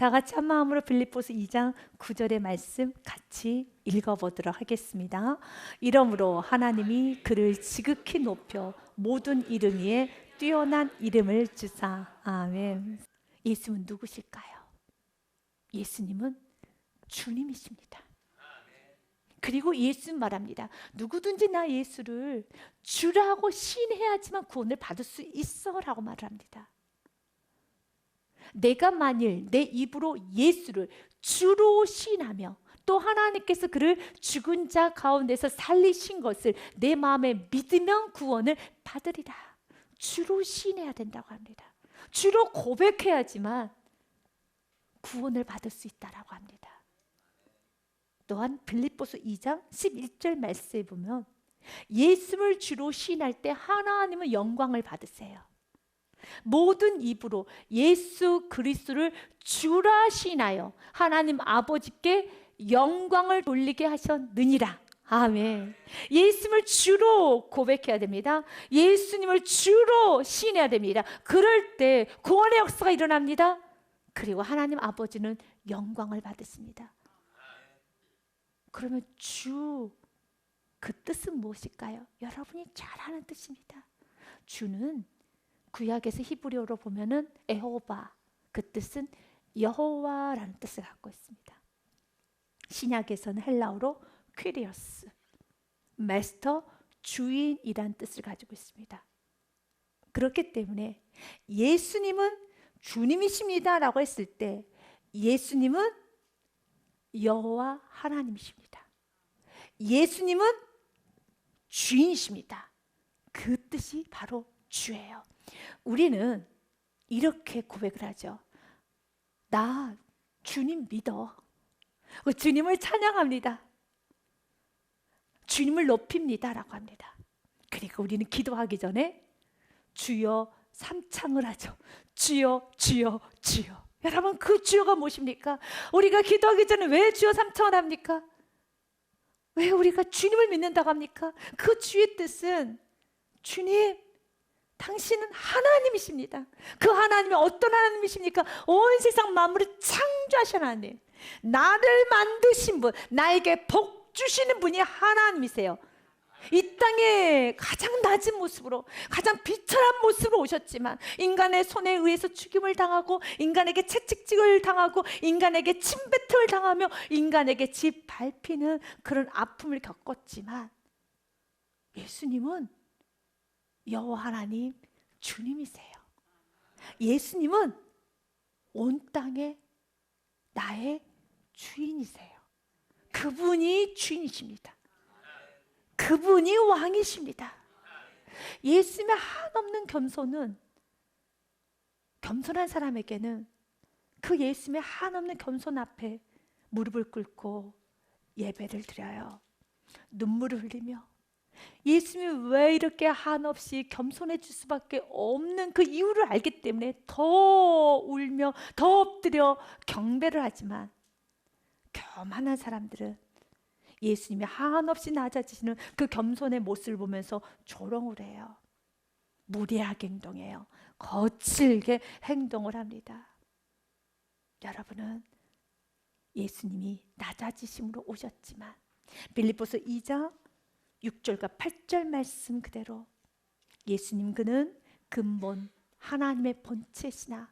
다 같이 한 마음으로 빌립보서 2장 9절의 말씀 같이 읽어보도록 하겠습니다. 이러므로 하나님이 그를 지극히 높여 모든 이름 위에 뛰어난 이름을 주사. 아멘. 예수님은 누구실까요? 예수님은 주님이십니다. 그리고 예수는 말합니다. 누구든지 나 예수를 주라고 시인해야지만 구원을 받을 수 있어 라고 말을 합니다. 내가 만일 내 입으로 예수를 주로 시인하며 또 하나님께서 그를 죽은 자 가운데서 살리신 것을 내 마음에 믿으면 구원을 받으리라. 주로 시인해야 된다고 합니다. 주로 고백해야지만 구원을 받을 수 있다라고 합니다. 또한 빌립보서 2장 11절 말씀에 보면 예수를 주로 시인할 때 하나님은 영광을 받으세요. 모든 입으로 예수 그리스도를 주라 시인하여 하나님 아버지께 영광을 돌리게 하셨느니라. 아멘. 예수님을 주로 고백해야 됩니다. 예수님을 주로 시인해야 됩니다. 그럴 때 구원의 역사가 일어납니다. 그리고 하나님 아버지는 영광을 받으십니다. 그러면 주, 그 뜻은 무엇일까요? 여러분이 잘 아는 뜻입니다. 주는 구약에서 히브리어로 보면은 에호바, 그 뜻은 여호와라는 뜻을 갖고 있습니다. 신약에서는 헬라어로 퀴리어스, 마스터, 주인이란 뜻을 가지고 있습니다. 그렇기 때문에 예수님은 주님이십니다 라고 했을 때 예수님은 여호와 하나님이십니다. 예수님은 주인이십니다. 그 뜻이 바로 주예요. 우리는 이렇게 고백을 하죠. 나 주님 믿어. 주님을 찬양합니다. 주님을 높입니다 라고 합니다. 그리고 우리는 기도하기 전에 주여 삼창을 하죠. 주여 주여 주여. 여러분 그 주여가 무엇입니까? 우리가 기도하기 전에 왜 주여 삼창을 합니까? 왜 우리가 주님을 믿는다고 합니까? 그 주의 뜻은 주님, 당신은 하나님이십니다. 그 하나님이 어떤 하나님이십니까? 온 세상 만물을 창조하신 하나님, 나를 만드신 분, 나에게 복 주시는 분이 하나님이세요. 이 땅에 가장 낮은 모습으로, 가장 비천한 모습으로 오셨지만 인간의 손에 의해서 죽임을 당하고 인간에게 채찍질을 당하고 인간에게 침뱉음을 당하며 인간에게 짓밟히는 그런 아픔을 겪었지만 예수님은 여호와 하나님 주님이세요. 예수님은 온 땅에 나의 주인이세요. 그분이 주인이십니다. 그분이 왕이십니다. 예수님의 한없는 겸손은, 겸손한 사람에게는 그 예수님의 한없는 겸손 앞에 무릎을 꿇고 예배를 드려요. 눈물을 흘리며 예수님이 왜 이렇게 한없이 겸손해질 수밖에 없는 그 이유를 알기 때문에 더 울며 더 엎드려 경배를 하지만 교만한 사람들은 예수님이 한없이 낮아지시는 그 겸손의 모습을 보면서 조롱을 해요. 무례하게 행동해요. 거칠게 행동을 합니다. 여러분은 예수님이 낮아지심으로 오셨지만 빌립보서 2장 6절과 8절 말씀 그대로 예수님 그는 근본 하나님의 본체시나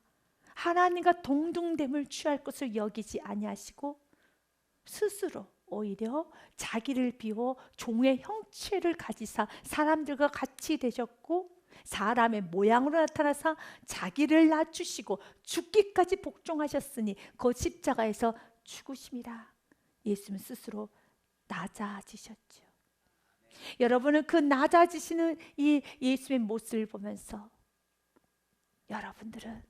하나님과 동등됨을 취할 것을 여기지 아니하시고 스스로 오히려 자기를 비워 종의 형체를 가지사 사람들과 같이 되셨고 사람의 모양으로 나타나사 자기를 낮추시고 죽기까지 복종하셨으니 그 십자가에서 죽으심이라. 예수는 스스로 낮아지셨죠. 여러분은 그 낮아지시는 이 예수의 모습을 보면서 여러분들은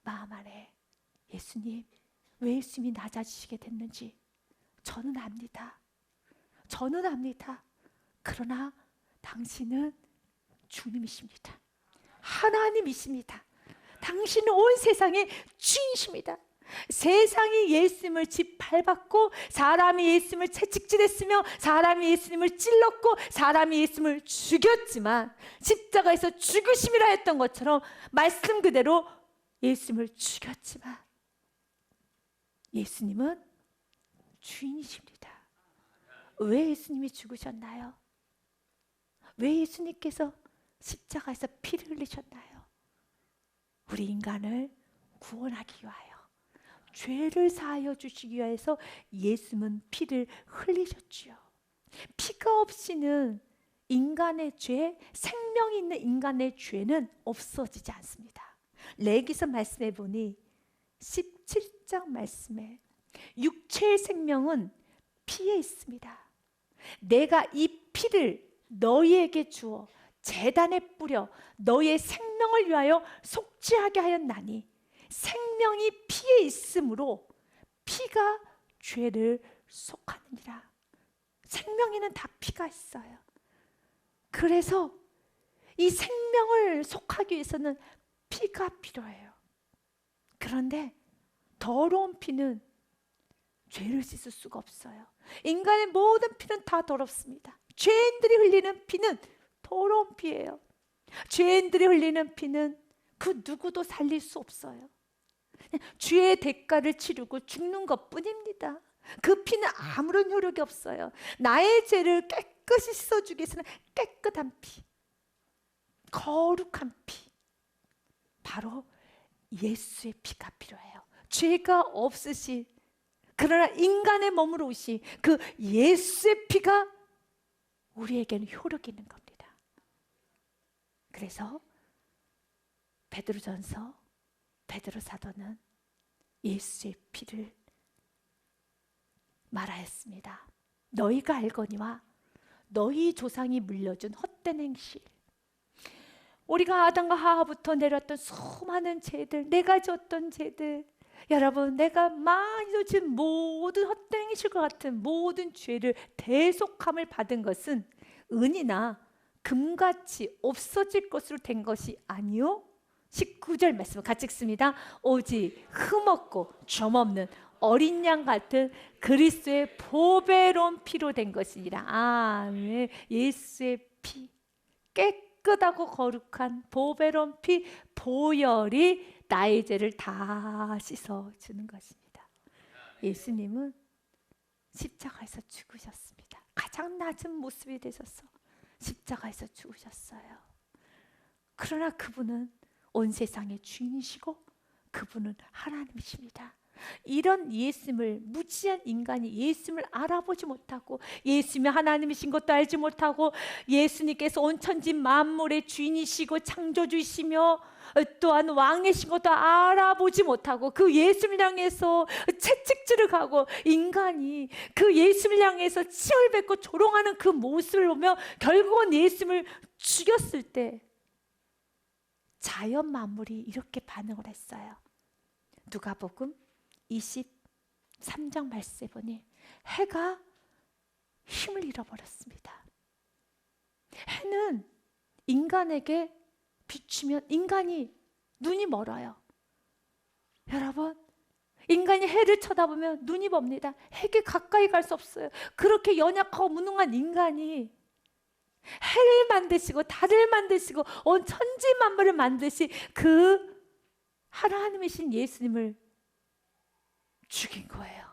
마음 안에 예수님, 왜 예수님이 낮아지시게 됐는지 저는 압니다. 저는 압니다. 그러나 당신은 주님이십니다. 하나님이십니다. 당신은 온 세상의 주인이십니다. 세상이 예수님을 짓밟았고 사람이 예수님을 채찍질했으며 사람이 예수님을 찔렀고 사람이 예수님을 죽였지만 십자가에서 죽으심이라 했던 것처럼 말씀 그대로 예수님을 죽였지만 예수님은 주인이십니다. 왜 예수님이 죽으셨나요? 왜 예수님께서 십자가에서 피를 흘리셨나요? 우리 인간을 구원하기 위하여, 죄를 사하여 주시기 위해서 예수님은 피를 흘리셨지요. 피가 없이는 인간의 죄, 생명이 있는 인간의 죄는 없어지지 않습니다. 레위기서 말씀해 보니 17장 말씀에 육체의 생명은 피에 있습니다. 내가 이 피를 너희에게 주어 제단에 뿌려 너희의 생명을 위하여 속죄하게 하였나니, 생명이 피에 있으므로 피가 죄를 속하느니라. 생명에는 다 피가 있어요. 그래서 이 생명을 속하기 위해서는 피가 필요해요. 그런데 더러운 피는 죄를 씻을 수가 없어요. 인간의 모든 피는 다 더럽습니다. 죄인들이 흘리는 피는 더러운 피예요. 죄인들이 흘리는 피는 그 누구도 살릴 수 없어요. 죄의 대가를 치르고 죽는 것뿐입니다. 그 피는 아무런 효력이 없어요. 나의 죄를 깨끗이 씻어주기 위해서는 깨끗한 피, 거룩한 피, 바로 예수의 피가 필요해요. 죄가 없으신, 그러나 인간의 몸으로 오신 그 예수의 피가 우리에게는 효력이 있는 겁니다. 그래서 베드로전서 베드로 사도는 예수의 피를 말하였습니다. 너희가 알거니와 너희 조상이 물려준 헛된 행실, 우리가 아담과 하와부터 내렸던 수많은 죄들, 내가 지었던 죄들, 여러분, 내가 많이 지은 모든 헛된 행실과 같은 모든 죄를 대속함을 받은 것은 은이나 금같이 없어질 것으로 된 것이 아니요, 19절 말씀 같이 읽습니다. 오직 흠없고 점없는 어린 양 같은 그리스도의 보배로운 피로 된 것이니라. 아멘. 예수의 피, 깨끗하고 거룩한 보배로운 피, 보혈이 나의 죄를 다 씻어주는 것입니다. 예수님은 십자가에서 죽으셨습니다. 가장 낮은 모습이 되셔서 십자가에서 죽으셨어요. 그러나 그분은 온 세상의 주인이시고 그분은 하나님이십니다. 이런 예수님을, 무지한 인간이 예수님을 알아보지 못하고, 예수님이 하나님이신 것도 알지 못하고, 예수님께서 온 천지 만물의 주인이시고 창조주이시며 또한 왕이신 것도 알아보지 못하고, 그 예수님을 향해서 채찍질을 가고, 인간이 그 예수님을 향해서 치열 뱉고 조롱하는 그 모습을 보며 결국은 예수님을 죽였을 때 자연 만물이 이렇게 반응을 했어요. 누가복음 23장 말씀에 보니 해가 힘을 잃어버렸습니다. 해는 인간에게 비추면 인간이 눈이 멀어요. 여러분, 인간이 해를 쳐다보면 눈이 멉니다. 해에 가까이 갈 수 없어요. 그렇게 연약하고 무능한 인간이 해를 만드시고 달을 만드시고 온 천지 만물을 만드신 그 하나님이신 예수님을 죽인 거예요.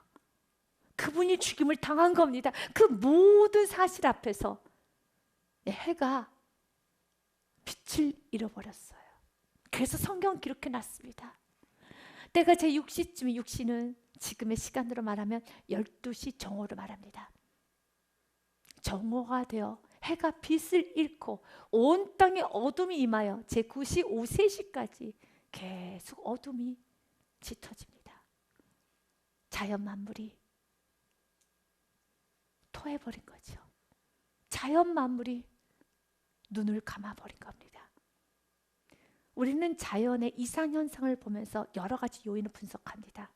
그분이 죽임을 당한 겁니다. 그 모든 사실 앞에서 해가 빛을 잃어버렸어요. 그래서 성경 기록해 놨습니다. 때가 제 6시쯤, 6시는 지금의 시간으로 말하면 12시 정오로 말합니다. 정오가 되어 해가 빛을 잃고 온 땅에 어둠이 임하여 제 9시 오후 3시까지 계속 어둠이 짙어집니다. 자연 만물이 토해버린 거죠. 자연 만물이 눈을 감아버린 겁니다. 우리는 자연의 이상현상을 보면서 여러 가지 요인을 분석합니다.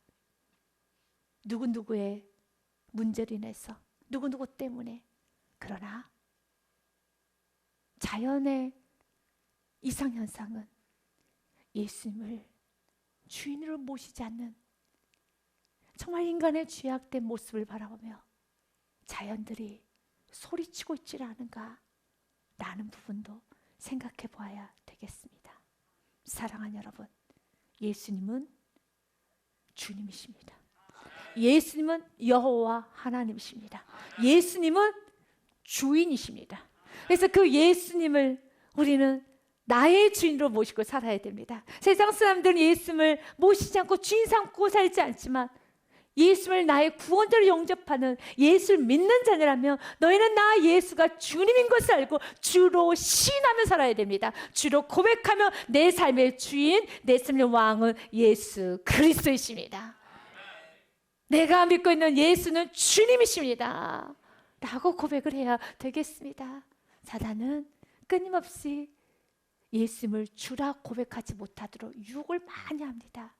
누구누구의 문제로 인해서, 누구누구 때문에. 그러나 자연의 이상현상은 예수님을 주인으로 모시지 않는 정말 인간의 죄악된 모습을 바라보며 자연들이 소리치고 있지 않은가 라는 부분도 생각해 보아야 되겠습니다. 사랑하는 여러분, 예수님은 주님이십니다. 예수님은 여호와 하나님이십니다. 예수님은 주인이십니다. 그래서 그 예수님을 우리는 나의 주인으로 모시고 살아야 됩니다. 세상 사람들은 예수님을 모시지 않고 주인 삼고 살지 않지만 예수를 나의 구원자로 영접하는 예수를 믿는 자녀라면 너희는 나 예수가 주님인 것을 알고 주로 시인하며 살아야 됩니다. 주로 고백하며 내 삶의 주인, 내 삶의 왕은 예수 그리스도이십니다. 내가 믿고 있는 예수는 주님이십니다 라고 고백을 해야 되겠습니다. 사단은 끊임없이 예수님을 주라 고백하지 못하도록 유혹을 많이 합니다.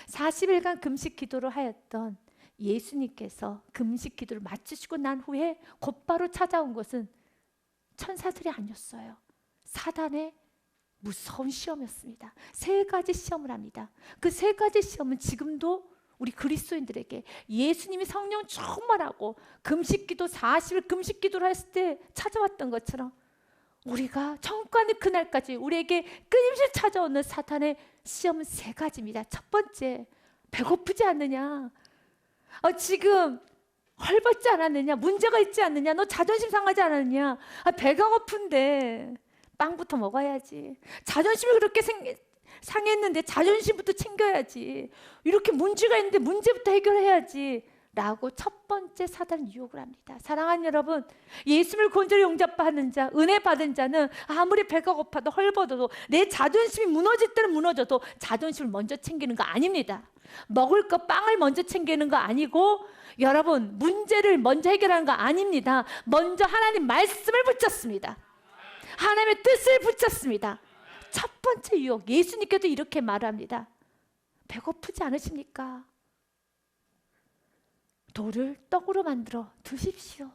40일간 금식 기도를 하였던 예수님께서 금식 기도를 마치시고 난 후에 곧바로 찾아온 것은 천사들이 아니었어요. 사단의 무서운 시험이었습니다. 3가지 시험을 합니다. 그 3가지 시험은 지금도 우리 그리스도인들에게 예수님이 성령 충만하고 금식기도 40일 금식기도를 했을 때 찾아왔던 것처럼 우리가 천국가는 그날까지 우리에게 끊임없이 찾아오는 사탄의 시험은 3가지입니다. 첫 번째, 배고프지 않느냐? 지금 헐벗지 않았느냐? 문제가 있지 않느냐? 너 자존심 상하지 않았느냐? 배가 고픈데 빵부터 먹어야지. 자존심이 그렇게 상했는데 자존심부터 챙겨야지. 이렇게 문제가 있는데 문제부터 해결해야지 라고 첫 번째 사단은 유혹을 합니다. 사랑하는 여러분, 예수를 구원자로 영접하는 자, 은혜 받은 자는 아무리 배가 고파도 헐벗어도 내 자존심이 무너질 때는 무너져도 자존심을 먼저 챙기는 거 아닙니다. 먹을 거 빵을 먼저 챙기는 거 아니고 여러분 문제를 먼저 해결하는 거 아닙니다. 먼저 하나님 말씀을 붙잡습니다. 하나님의 뜻을 붙잡습니다. 첫 번째 유혹, 예수님께도 이렇게 말합니다. 배고프지 않으십니까? 돌을 떡으로 만들어 드십시오.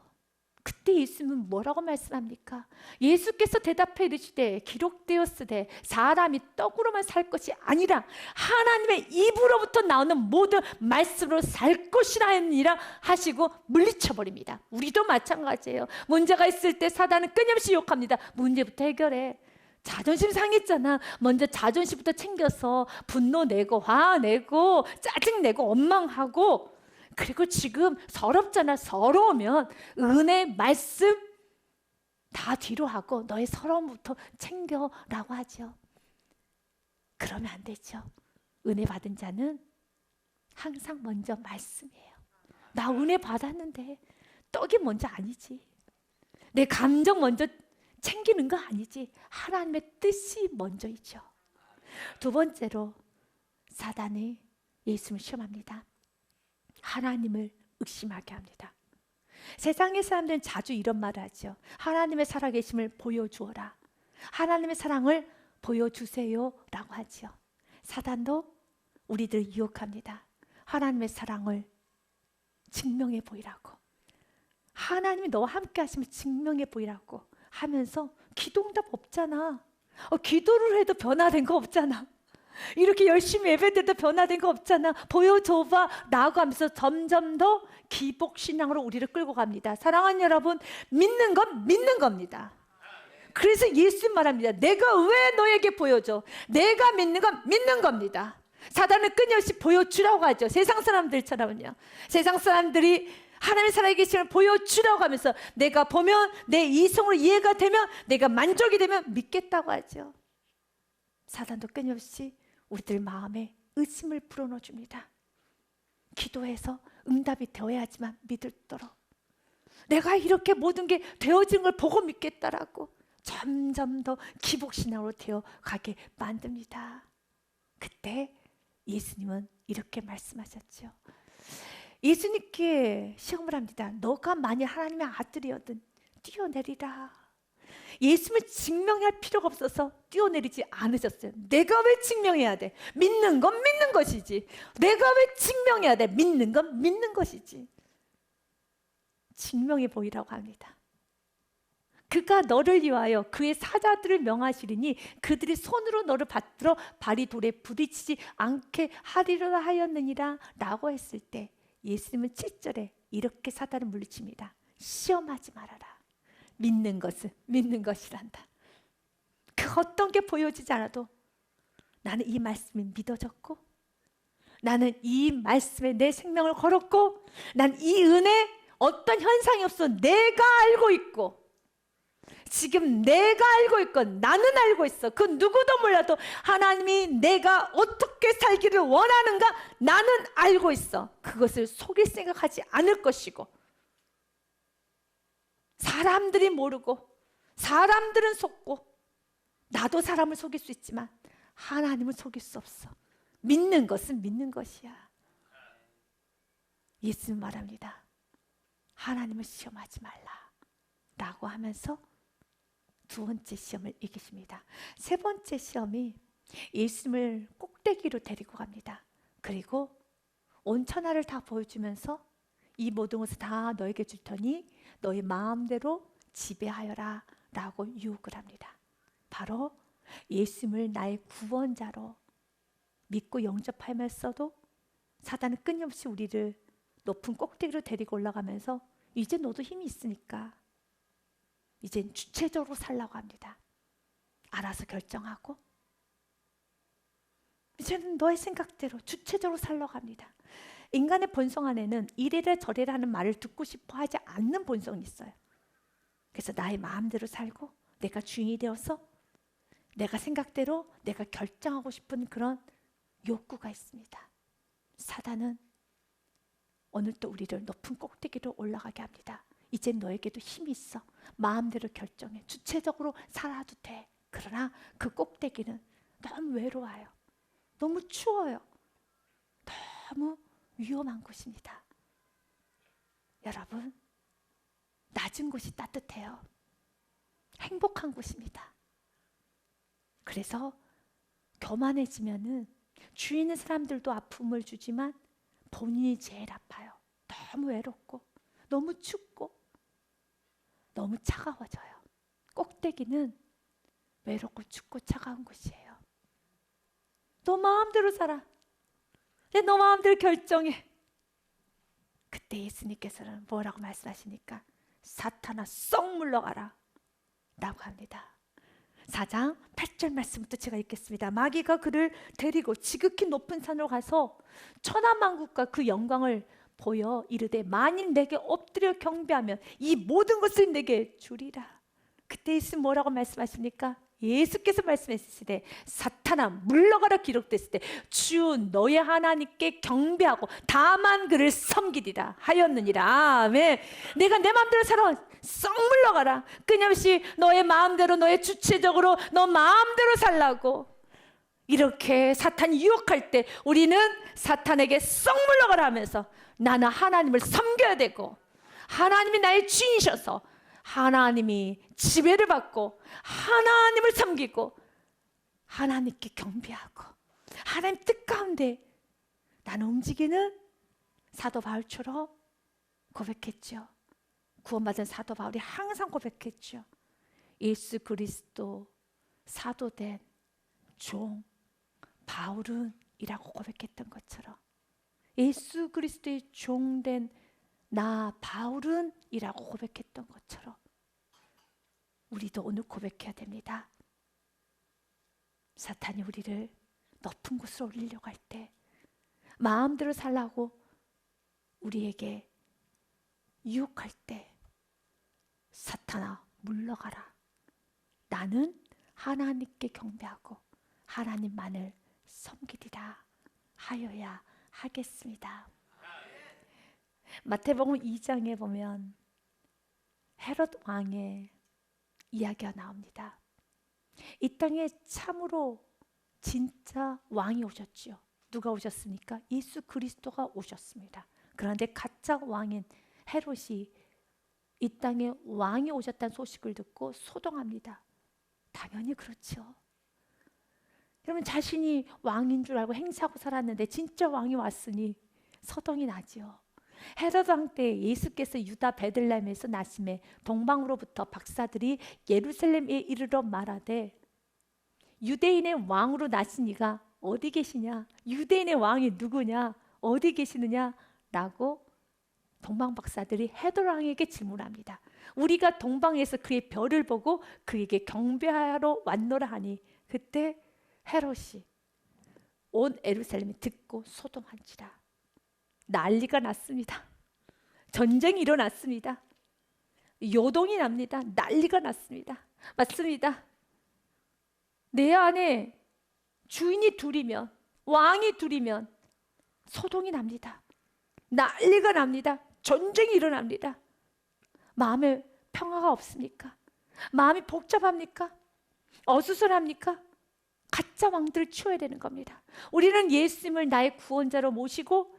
그때 예수님은 뭐라고 말씀합니까? 예수께서 대답해 이르시되 기록되었으되 사람이 떡으로만 살 것이 아니라 하나님의 입으로부터 나오는 모든 말씀으로 살 것이라 하니라 하시고 물리쳐버립니다. 우리도 마찬가지예요. 문제가 있을 때 사단은 끊임없이 유혹합니다. 문제부터 해결해. 자존심 상했잖아. 먼저 자존심부터 챙겨서 분노 내고 화 내고 짜증 내고 원망하고 그리고 지금 서럽잖아. 서러우면 은혜 말씀 다 뒤로 하고 너의 서러움부터 챙겨라고 하죠. 그러면 안 되죠. 은혜 받은 자는 항상 먼저 말씀이에요. 나 은혜 받았는데 떡이 먼저 아니지. 내 감정 먼저 챙기는 거 아니지. 하나님의 뜻이 먼저이죠. 두 번째로 사단이 예수님을 시험합니다. 하나님을 의심하게 합니다. 세상의 사람들은 자주 이런 말을 하죠. 하나님의 살아계심을 보여주어라. 하나님의 사랑을 보여주세요 라고 하죠. 사단도 우리들을 유혹합니다. 하나님의 사랑을 증명해 보이라고. 하나님이 너와 함께 하시면 증명해 보이라고 하면서 기도응답 없잖아. 기도를 해도 변화된 거 없잖아. 이렇게 열심히 예배드려도 변화된 거 없잖아. 보여줘봐 라고 하면서 점점 더 기복신앙으로 우리를 끌고 갑니다. 사랑하는 여러분, 믿는 건 믿는 겁니다. 그래서 예수님 말합니다. 내가 왜 너에게 보여줘? 내가 믿는 건 믿는 겁니다. 사단은 끊임없이 보여주라고 하죠. 세상 사람들처럼요. 세상 사람들이 하나님의 살아계심을 보여주라고 하면서 내가 보면 내 이성으로 이해가 되면 내가 만족이 되면 믿겠다고 하죠. 사단도 끊임없이 우리들 마음에 의심을 불어넣어줍니다. 기도해서 응답이 되어야지만 믿도록. 내가 이렇게 모든 게 되어진 걸 보고 믿겠다라고 점점 더 기복신앙으로 되어가게 만듭니다. 그때 예수님은 이렇게 말씀하셨죠. 예수님께 시험을 합니다. 너가 만일 하나님의 아들이었든 뛰어내리라. 예수님을 증명할 필요가 없어서 뛰어내리지 않으셨어요. 내가 왜 증명해야 돼? 믿는 건 믿는 것이지. 내가 왜 증명해야 돼? 믿는 건 믿는 것이지. 증명해 보이라고 합니다. 그가 너를 위하여 그의 사자들을 명하시리니 그들이 손으로 너를 받들어 발이 돌에 부딪히지 않게 하리라 하였느니라 라고 했을 때 예수님은 7절에 이렇게 사단을 물리칩니다. 시험하지 말아라. 믿는 것은 믿는 것이란다. 그 어떤 게 보여지지 않아도 나는 이 말씀이 믿어졌고 나는 이 말씀에 내 생명을 걸었고 난 이 은혜 어떤 현상이 없어 내가 알고 있고 지금 내가 알고 있고 나는 알고 있어. 그 누구도 몰라도 하나님이 내가 어떻게 살기를 원하는가 나는 알고 있어. 그것을 속일 생각하지 않을 것이고 사람들이 모르고 사람들은 속고 나도 사람을 속일 수 있지만 하나님을 속일 수 없어. 믿는 것은 믿는 것이야. 예수님 말합니다. 하나님을 시험하지 말라 라고 하면서 두 번째 시험을 이기십니다. 세 번째 시험이 예수님을 꼭대기로 데리고 갑니다. 그리고 온 천하를 다 보여주면서 이 모든 것을 다 너에게 줄 테니 너의 마음대로 지배하여라 라고 유혹을 합니다. 바로 예수님을 나의 구원자로 믿고 영접하면서도 사단은 끊임없이 우리를 높은 꼭대기로 데리고 올라가면서 이제 너도 힘이 있으니까 이젠 주체적으로 살라고 합니다. 알아서 결정하고 이제는 너의 생각대로 주체적으로 살라고 합니다. 인간의 본성 안에는 이래라 저래라 하는 말을 듣고 싶어 하지 않는 본성이 있어요. 그래서 나의 마음대로 살고 내가 주인이 되어서 내가 생각대로 내가 결정하고 싶은 그런 욕구가 있습니다. 사단은 오늘 또 우리를 높은 꼭대기로 올라가게 합니다. 이젠 너에게도 힘이 있어. 마음대로 결정해. 주체적으로 살아도 돼. 그러나 그 꼭대기는 너무 외로워요. 너무 추워요. 너무 위험한 곳입니다. 여러분, 낮은 곳이 따뜻해요. 행복한 곳입니다. 그래서 교만해지면은 주위 있는 사람들도 아픔을 주지만 본인이 제일 아파요. 너무 외롭고 너무 춥고 너무 차가워져요. 꼭대기는 외롭고 춥고 차가운 곳이에요. 너 마음대로 살아. 너 마음대로 결정해. 그때 예수님께서는 뭐라고 말씀하시니까 사탄아 썩 물러가라 라고 합니다. 4장 8절 말씀부터 제가 읽겠습니다. 마귀가 그를 데리고 지극히 높은 산으로 가서 천하만국과 그 영광을 보여 이르되 만일 내게 엎드려 경배하면 이 모든 것을 내게 주리라. 그때 예수님 뭐라고 말씀하십니까? 예수께서 말씀하시되 사탄아 물러가라 기록됐을 때 주 너의 하나님께 경배하고 다만 그를 섬기리라 하였느니라. 아멘. 내가 내 마음대로 살아 썩 물러가라. 끊임없이 너의 마음대로 너의 주체적으로 너 마음대로 살라고 이렇게 사탄이 유혹할 때 우리는 사탄에게 썩 물러가라 하면서 나는 하나님을 섬겨야 되고 하나님이 나의 주인이셔서 하나님이 지배를 받고 하나님을 섬기고 하나님께 경배하고 하나님 뜻 가운데 나는 움직이는 사도 바울처럼 고백했죠. 구원받은 사도 바울이 항상 고백했죠. 예수 그리스도 사도된 종 바울은 이라고 고백했던 것처럼 예수 그리스도의 종된 나 바울은 이라고 고백했던 것처럼 우리도 오늘 고백해야 됩니다. 사탄이 우리를 높은 곳으로 올리려고 할 때 마음대로 살라고 우리에게 유혹할 때 사탄아 물러가라. 나는 하나님께 경배하고 하나님만을 섬기리라 하여야 하겠습니다. 마태복음 2장에 보면 헤롯 왕의 이야기가 나옵니다. 이 땅에 참으로 진짜 왕이 오셨지요. 누가 오셨습니까? 예수 그리스도가 오셨습니다. 그런데 가짜 왕인 헤롯이 이 땅에 왕이 오셨다는 소식을 듣고 소동합니다. 당연히 그렇죠. 여러분 자신이 왕인 줄 알고 행세하고 살았는데 진짜 왕이 왔으니 서동이 나죠. 헤롯 왕 때 예수께서 유다 베들레헴에서 나심에 동방으로부터 박사들이 예루살렘에 이르러 말하되 유대인의 왕으로 나신 이가 어디 계시냐? 유대인의 왕이 누구냐? 어디 계시느냐? 라고 동방 박사들이 헤롯 왕에게 질문합니다. 우리가 동방에서 그의 별을 보고 그에게 경배하러 왔노라 하니 그때 헤롯이 온 예루살렘이 듣고 소동한지라. 난리가 났습니다. 전쟁이 일어났습니다. 요동이 납니다. 난리가 났습니다. 맞습니다. 내 안에 주인이 둘이면, 왕이 둘이면 소동이 납니다. 난리가 납니다. 전쟁이 일어납니다. 마음에 평화가 없습니까? 마음이 복잡합니까? 어수선합니까? 가짜 왕들을 치워야 되는 겁니다. 우리는 예수님을 나의 구원자로 모시고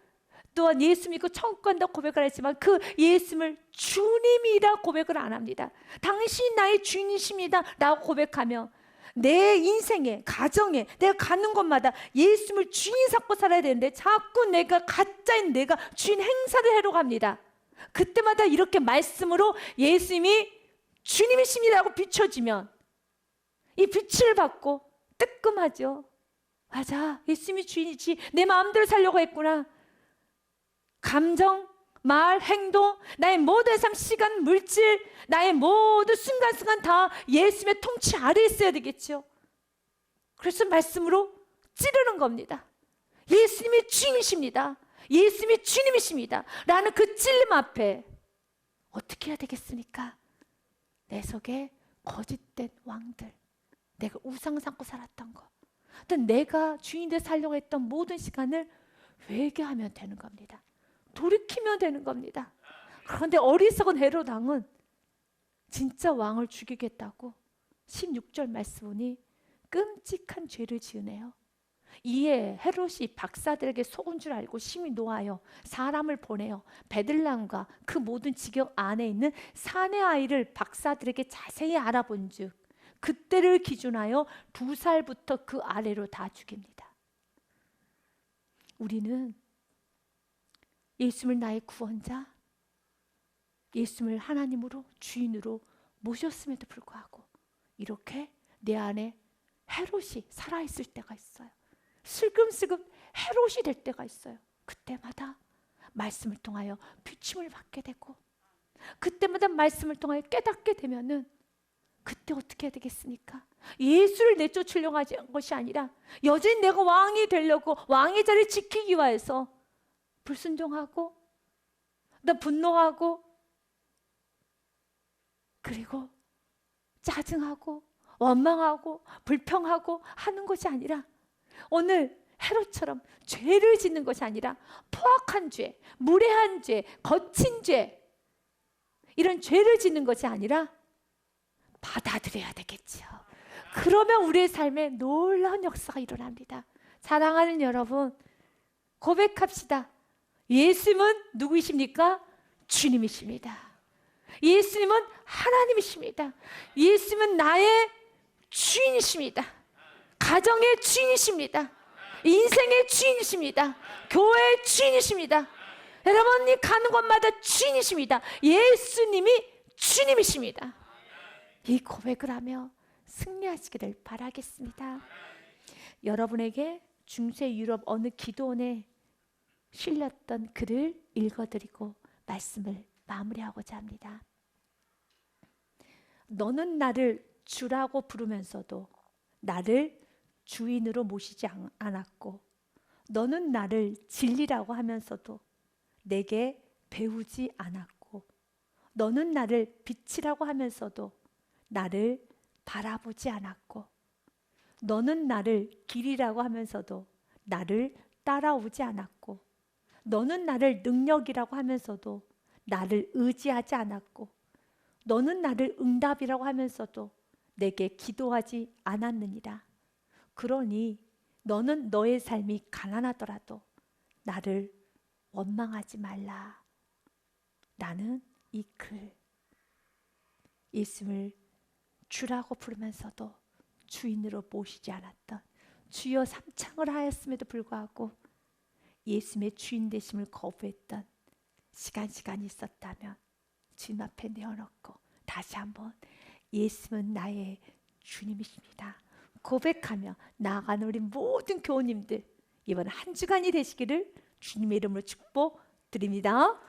또한 예수 믿고 천국 간다 고백을 했지만 그 예수님을 주님이라 고백을 안 합니다. 당신이 나의 주인이십니다 라고 고백하며 내 인생에, 가정에, 내가 가는 곳마다 예수님을 주인 삼고 살아야 되는데 자꾸 내가 가짜인 내가 주인 행사를 하려고 합니다. 그때마다 이렇게 말씀으로 예수님이 주님이십니다라고 비춰지면 이 빛을 받고 뜨끔하죠. 맞아, 예수님이 주인이지. 내 마음대로 살려고 했구나. 감정, 말, 행동, 나의 모든 삶, 시간, 물질, 나의 모든 순간순간 다 예수님의 통치 아래에 있어야 되겠죠. 그래서 말씀으로 찌르는 겁니다. 예수님이 주님이십니다. 예수님이 주님이십니다 라는 그 찔림 앞에 어떻게 해야 되겠습니까? 내 속에 거짓된 왕들, 내가 우상 삼고 살았던 거, 또 내가 주인들 살려고 했던 모든 시간을 회개하면 되는 겁니다. 돌이키면 되는 겁니다. 그런데 어리석은 헤롯 왕은 진짜 왕을 죽이겠다고 16절 말씀 보니 끔찍한 죄를 지으네요. 이에 헤롯이 박사들에게 속은 줄 알고 심히 노하여 사람을 보내어 베들레헴과 그 모든 지역 안에 있는 사내 아이를 박사들에게 자세히 알아본 즉 그때를 기준하여 2살부터 그 아래로 다 죽입니다. 우리는 예수님을 나의 구원자, 예수님을 하나님으로 주인으로 모셨음에도 불구하고 이렇게 내 안에 헤롯이 살아있을 때가 있어요. 슬금슬금 헤롯이 될 때가 있어요. 그때마다 말씀을 통하여 비침을 받게 되고 그때마다 말씀을 통하여 깨닫게 되면은 그때 어떻게 해야 되겠습니까? 예수를 내쫓으려고 하는 것이 아니라 여전히 내가 왕이 되려고 왕의 자리를 지키기 위해서 불순종하고 나 분노하고 그리고 짜증하고 원망하고 불평하고 하는 것이 아니라 오늘 헤롯처럼 죄를 짓는 것이 아니라 포악한 죄, 무례한 죄, 거친 죄 이런 죄를 짓는 것이 아니라 받아들여야 되겠죠. 그러면 우리의 삶에 놀라운 역사가 일어납니다. 사랑하는 여러분, 고백합시다. 예수님은 누구이십니까? 주님이십니다. 예수님은 하나님이십니다. 예수님은 나의 주인이십니다. 가정의 주인이십니다. 인생의 주인이십니다. 교회의 주인이십니다. 여러분이 가는 곳마다 주인이십니다. 예수님이 주님이십니다. 이 고백을 하며 승리하시기를 바라겠습니다. 여러분에게 중세 유럽 어느 기도원에 실렸던 글을 읽어드리고 말씀을 마무리하고자 합니다. 너는 나를 주라고 부르면서도 나를 주인으로 모시지 않았고 너는 나를 진리라고 하면서도 내게 배우지 않았고 너는 나를 빛이라고 하면서도 나를 바라보지 않았고 너는 나를 길이라고 하면서도 나를 따라오지 않았고 너는 나를 능력이라고 하면서도 나를 의지하지 않았고 너는 나를 응답이라고 하면서도 내게 기도하지 않았느니라. 그러니 너는 너의 삶이 가난하더라도 나를 원망하지 말라. 나는 이 글 예수님을 주라고 부르면서도 주인으로 모시지 않았던 주여 삼창을 하였음에도 불구하고 예수님의 주인 되심을 거부했던 시간이 있었다면 주님 앞에 내어놓고 다시 한번 예수님은 나의 주님이십니다 고백하며 나아가는 우리 모든 교우님들 이번 한 주간이 되시기를 주님의 이름으로 축복드립니다.